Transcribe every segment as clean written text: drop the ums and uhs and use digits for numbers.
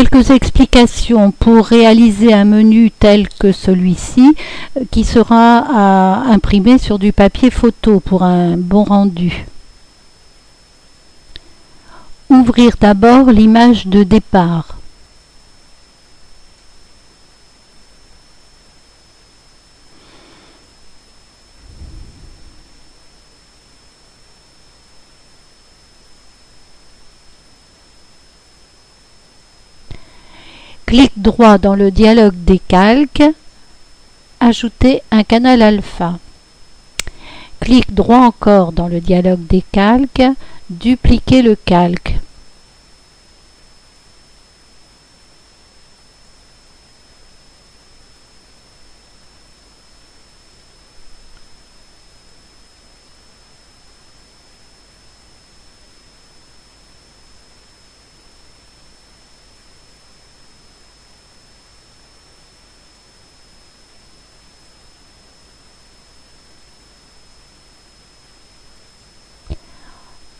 quelques explications pour réaliser un menu tel que celui-ci qui sera à imprimer sur du papier photo pour un bon rendu. Ouvrir d'abord l'image de départ. Clic droit dans le dialogue des calques, ajouter un canal alpha. Clic droit encore dans le dialogue des calques, dupliquer le calque.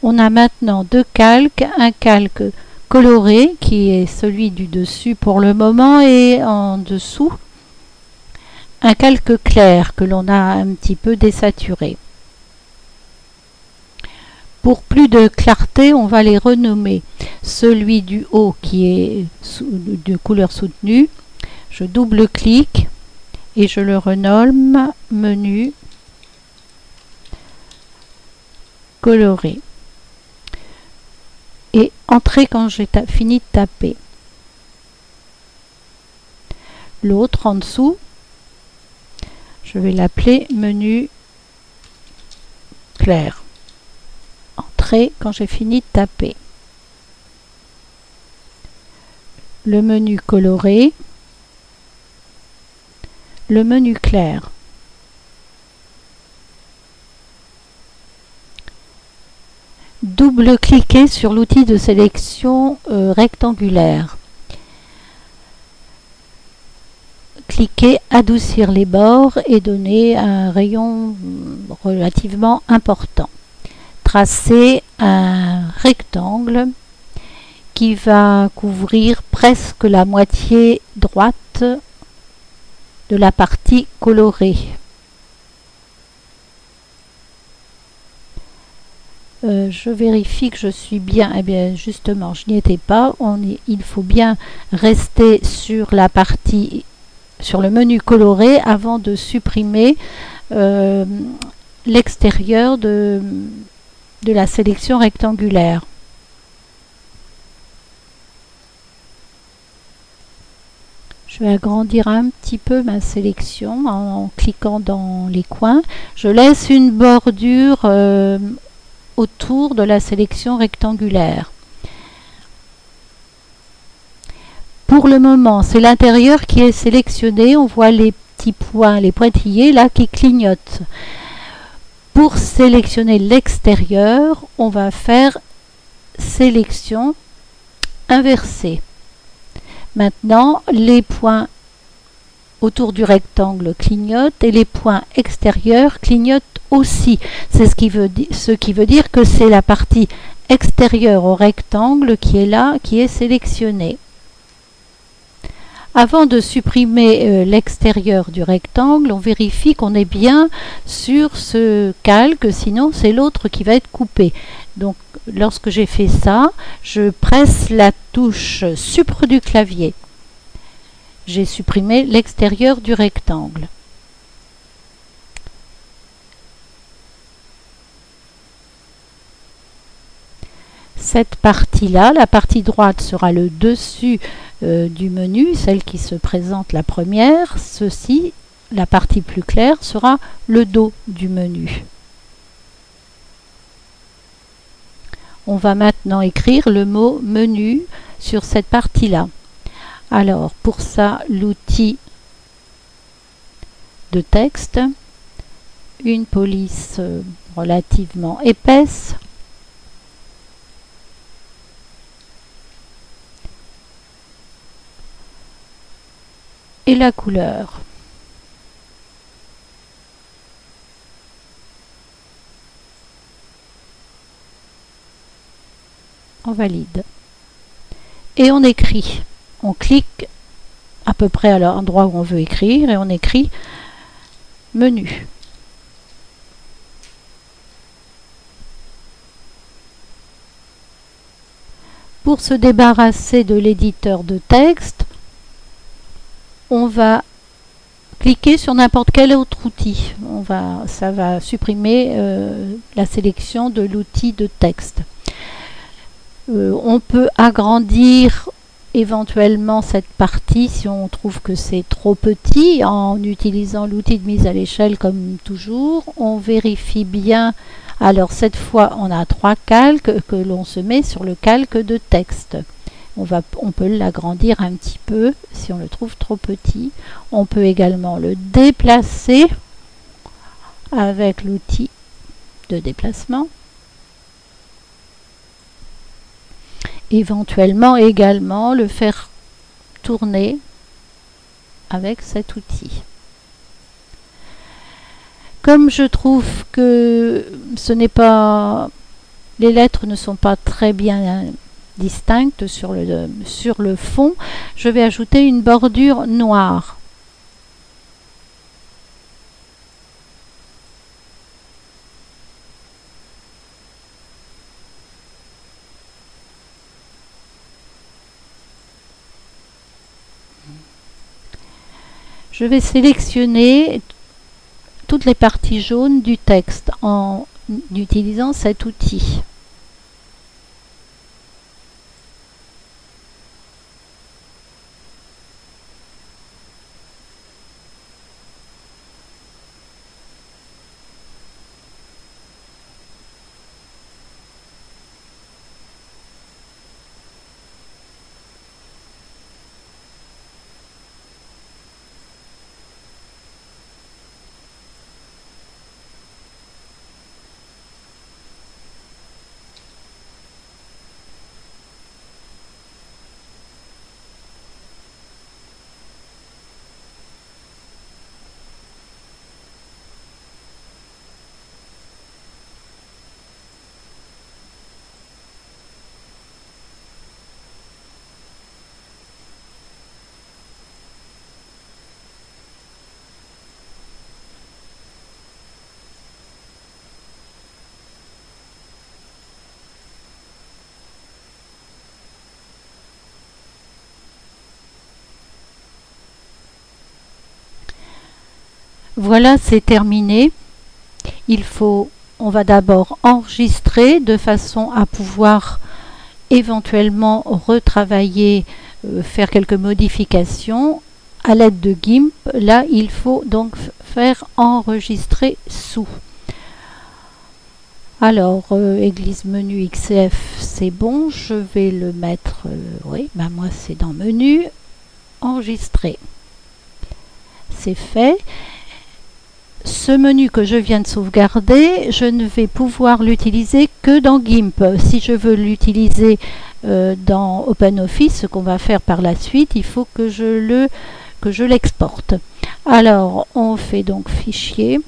On a maintenant deux calques, un calque coloré qui est celui du dessus pour le moment et en dessous un calque clair que l'on a un petit peu désaturé. Pour plus de clarté, on va les renommer. Celui du haut qui est de couleur soutenue, je double-clique et je le renomme menu coloré. Et entrer quand j'ai fini de taper. L'autre en dessous, je vais l'appeler menu clair. Entrer quand j'ai fini de taper. Le menu coloré, le menu clair. Double-cliquez sur l'outil de sélection rectangulaire. Cliquez adoucir les bords et donner un rayon relativement important. Tracez un rectangle qui va couvrir presque la moitié droite de la partie colorée. Je vérifie que je suis bien, eh bien justement je n'y étais pas, il faut bien rester sur la partie, sur le menu coloré avant de supprimer l'extérieur de la sélection rectangulaire. Je vais agrandir un petit peu ma sélection en cliquant dans les coins. Je laisse une bordure autour de la sélection rectangulaire. Pour le moment, c'est l'intérieur qui est sélectionné. On voit les petits points, les pointillés là qui clignotent. Pour sélectionner l'extérieur, on va faire sélection inversée. Maintenant, les points autour du rectangle clignotent et les points extérieurs clignotent aussi. C'est ce qui veut dire que c'est la partie extérieure au rectangle qui est là, qui est sélectionnée. Avant de supprimer l'extérieur du rectangle, on vérifie qu'on est bien sur ce calque, sinon c'est l'autre qui va être coupé. Donc lorsque j'ai fait ça, je presse la touche Supre du clavier. J'ai supprimé l'extérieur du rectangle. Cette partie-là, la partie droite sera le dessus du menu, celle qui se présente la première. Ceci, la partie plus claire, sera le dos du menu. On va maintenant écrire le mot menu sur cette partie-là. Alors, pour ça, l'outil de texte, une police relativement épaisse, et la couleur. On valide. Et on écrit. on clique à peu près à l'endroit où on veut écrire et on écrit menu. Pour se débarrasser de l'éditeur de texte, on va cliquer sur n'importe quel autre outil. Ça va supprimer la sélection de l'outil de texte. On peut agrandir éventuellement cette partie si on trouve que c'est trop petit en utilisant l'outil de mise à l'échelle comme toujours. On vérifie bien. Alors cette fois on a 3 calques que l'on se met sur le calque de texte. On peut l'agrandir un petit peu si on le trouve trop petit. On peut également le déplacer avec l'outil de déplacement. Éventuellement également le faire tourner avec cet outil. Comme je trouve que les lettres ne sont pas très bien distinctes sur le fond, je vais ajouter une bordure noire. Je vais sélectionner toutes les parties jaunes du texte en utilisant cet outil. Voilà, c'est terminé. On va d'abord enregistrer de façon à pouvoir éventuellement retravailler, faire quelques modifications à l'aide de GIMP. Là, il faut donc faire enregistrer sous. Alors, église menu XCF, c'est bon. Je vais le mettre, oui, moi c'est dans menu, enregistrer. C'est fait. Ce menu que je viens de sauvegarder, je ne vais pouvoir l'utiliser que dans GIMP. Si je veux l'utiliser dans OpenOffice, ce qu'on va faire par la suite, il faut que je l'exporte. Alors, on fait donc fichier.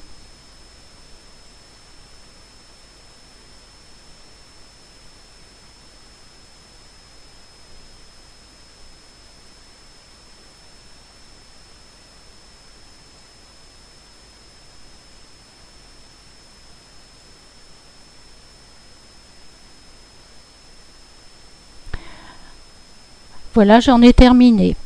Voilà, j'en ai terminé.